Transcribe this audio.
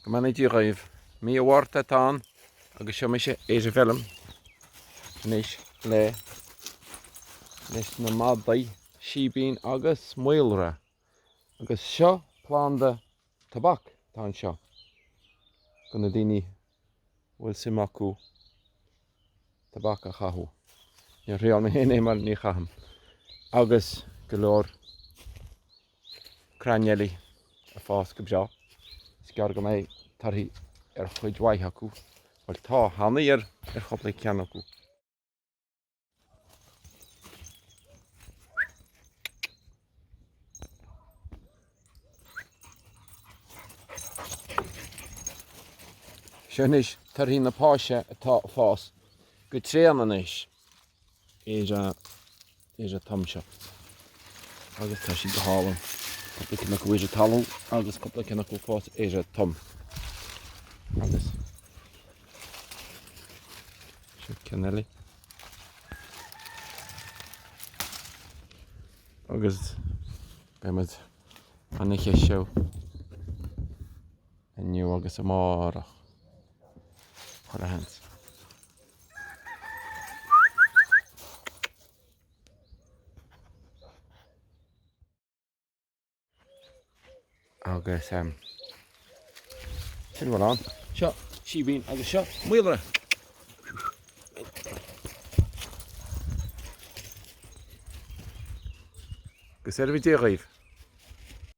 Gymana di roif. Mi o warta tan. Agus sio mysio eis y ffilm. Nes le. Nes na madraí sibín agus muilra. Agus sio plan de tabac tan sio. Gonna dini wil simaku tabac a chahu. Ni real me hene mar ni chaham. Agus galor cranieli a fás gybjal. Sgar go mei tarhi chuid waith acu. Wel tá hanna chobla cean acu. Sianis tarhi na páise atá fás. Go tréananis is a tamse. Agus tá si go hálan. Copla cinna go is a talú agus copla cinna go fás is a tom. Agus sio ceneli. Agus beimad anich e sio aniu agus amárach chur a hens. Agus sin bhil an. Seo sibín agus seo muilre. Gus ar bhí díagh.